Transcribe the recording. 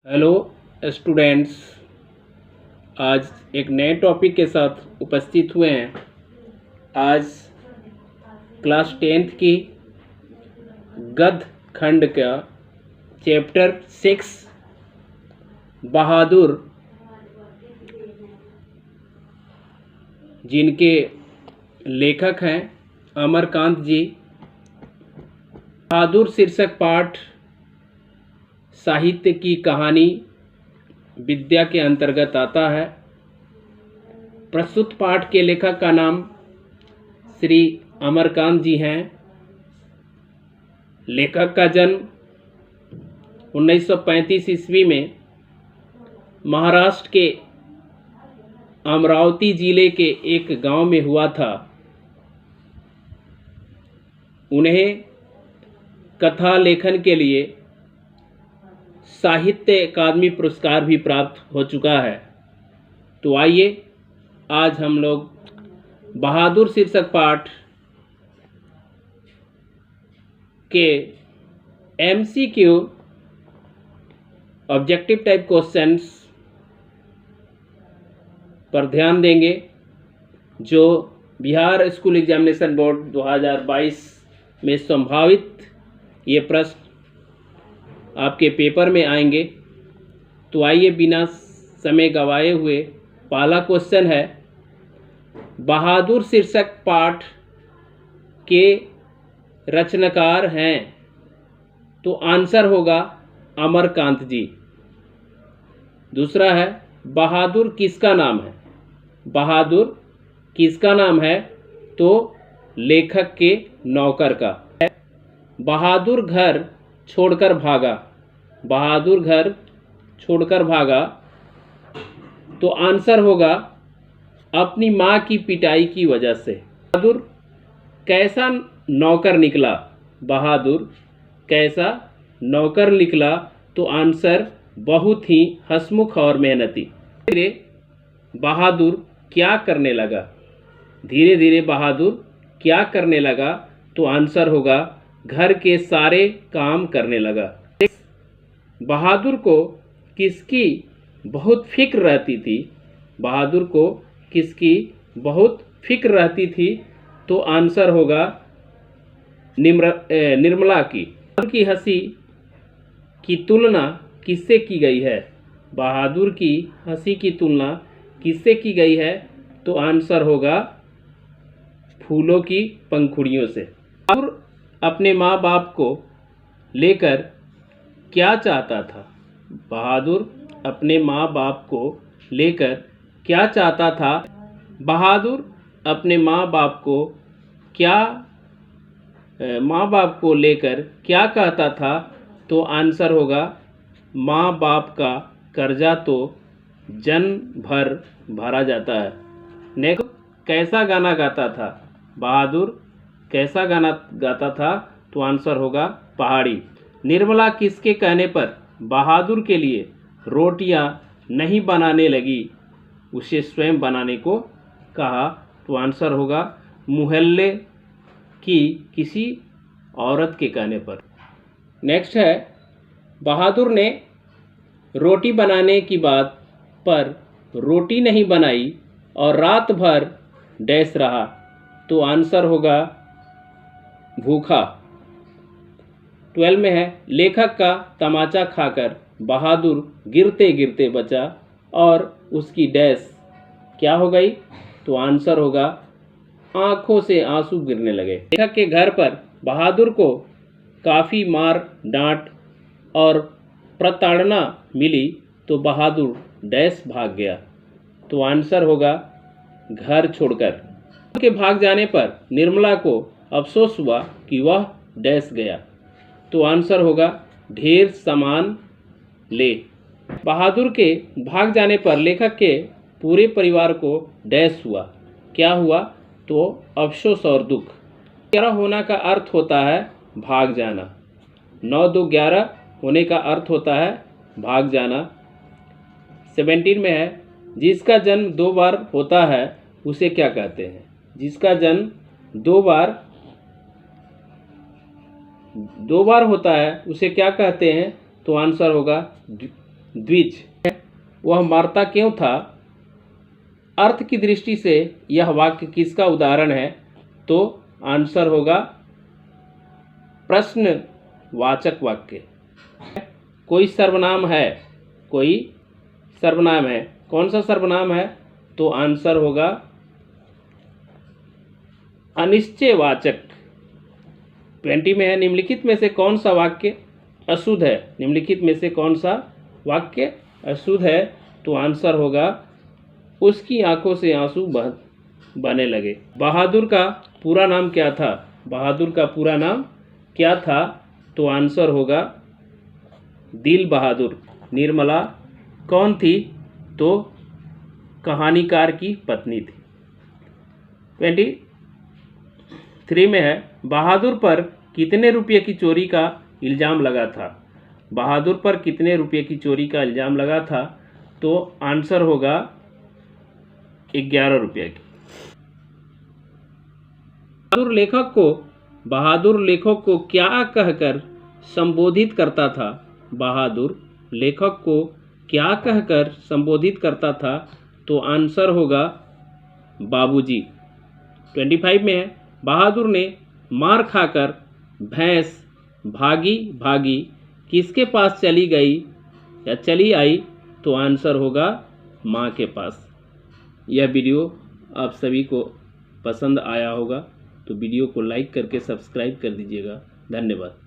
Hello students, आज एक नए टॉपिक के साथ उपस्थित हुए हैं। आज क्लास 10th की गद्य खंड का चैप्टर 6 बहादुर, जिनके लेखक हैं अमरकांत जी। बहादुर शीर्षक पाठ साहित्य की कहानी विद्या के अंतर्गत आता है। प्रस्तुत पाठ के लेखक का नाम श्री अमरकांत जी हैं। लेखक का जन्म 1935 ईस्वी में महाराष्ट्र के अमरावती जिले के एक गांव में हुआ था। उन्हें कथा लेखन के लिए साहित्य अकादमी पुरस्कार भी प्राप्त हो चुका है। तो आइए आज हम लोग बहादुर शीर्षक पाठ के MCQ ऑब्जेक्टिव टाइप क्वेश्चंस पर ध्यान देंगे, जो बिहार स्कूल एग्जामिनेशन बोर्ड 2022 में संभावित ये प्रश्न आपके पेपर में आएंगे। तो आइए बिना समय गवाए हुए, पहला क्वेश्चन है, बहादुर शीर्षक पाठ के रचनाकार हैं? तो आंसर होगा अमरकांत जी। दूसरा है, बहादुर किसका नाम है? बहादुर किसका नाम है? तो लेखक के नौकर का। बहादुर घर छोड़कर भागा। बहादुर घर छोड़कर भागा, तो आंसर होगा अपनी माँ की पिटाई की वजह से। बहादुर कैसा नौकर निकला? बहादुर कैसा नौकर निकला? तो आंसर बहुत ही हंसमुख और मेहनती। धीरे बहादुर क्या करने लगा? धीरे धीरे बहादुर क्या करने लगा? तो आंसर होगा घर के सारे काम करने लगा। बहादुर को किसकी बहुत फिक्र रहती थी? बहादुर को किसकी बहुत फिक्र रहती थी? तो आंसर होगा निर्मला की। बहादुर की हंसी की तुलना किससे की गई है? बहादुर की हंसी की तुलना किससे की गई है? तो आंसर होगा फूलों की पंखुड़ियों से। बहादुर अपने माँ बाप को लेकर क्या चाहता था? बहादुर अपने माँ बाप को लेकर क्या चाहता था? बहादुर अपने माँ बाप को लेकर क्या कहता था? तो आंसर होगा माँ बाप का कर्जा तो जन्म भर भरा जाता है। नेक्स्ट, कैसा गाना गाता था? बहादुर कैसा गाना गाता था? तो आंसर होगा पहाड़ी। निर्मला किसके कहने पर बहादुर के लिए रोटियां नहीं बनाने लगी, उसे स्वयं बनाने को कहा? तो आंसर होगा मोहल्ले की किसी औरत के कहने पर। नेक्स्ट है, बहादुर ने रोटी बनाने की बात पर रोटी नहीं बनाई और रात भर डैश रहा। तो आंसर होगा भूखा। 12 में है, लेखक का तमाचा खाकर बहादुर गिरते गिरते बचा और उसकी डैश क्या हो गई? तो आंसर होगा आंखों से आंसू गिरने लगे। लेखक के घर पर बहादुर को काफ़ी मार डांट और प्रताड़ना मिली, तो बहादुर डैश भाग गया। तो आंसर होगा घर छोड़कर। के भाग जाने पर निर्मला को अफसोस हुआ कि वह डैश गया। तो आंसर होगा ढेर सामान ले। बहादुर के भाग जाने पर लेखक के पूरे परिवार को डैश हुआ। क्या हुआ? तो अफसोस और दुख। 11 होना का अर्थ होता है भाग जाना। 9 2 11 होने का अर्थ होता है भाग जाना। 17 में है, जिसका जन्म 2 बार होता है उसे क्या कहते हैं? जिसका जन्म 2 बार होता है उसे क्या कहते हैं? तो आंसर होगा द्विज। वह मरता क्यों था? अर्थ की दृष्टि से यह वाक्य किसका उदाहरण है? तो आंसर होगा प्रश्नवाचक वाक्य। कोई सर्वनाम है, कोई सर्वनाम है, कौन सा सर्वनाम है? तो आंसर होगा अनिश्चयवाचक। 20 में है, निम्नलिखित में से कौन सा वाक्य अशुद्ध है? निम्नलिखित में से कौन सा वाक्य अशुद्ध है? तो आंसर होगा उसकी आंखों से आंसू बहने लगे। बहादुर का पूरा नाम क्या था? बहादुर का पूरा नाम क्या था? तो आंसर होगा दिल बहादुर। निर्मला कौन थी? तो कहानीकार की पत्नी थी। 23 में है, बहादुर पर कितने रुपये की चोरी का इल्ज़ाम लगा था? बहादुर पर कितने रुपये की चोरी का इल्ज़ाम लगा था? तो आंसर होगा 11 रुपये की। बहादुर लेखक को क्या कहकर संबोधित करता था? बहादुर लेखक को क्या कहकर संबोधित करता था? तो आंसर होगा बाबूजी। 25 में है, बहादुर ने मार खाकर भैंस भागी भागी किसके पास चली गई या चली आई? तो आंसर होगा माँ के पास। यह वीडियो आप सभी को पसंद आया होगा तो वीडियो को लाइक करके सब्सक्राइब कर दीजिएगा। धन्यवाद।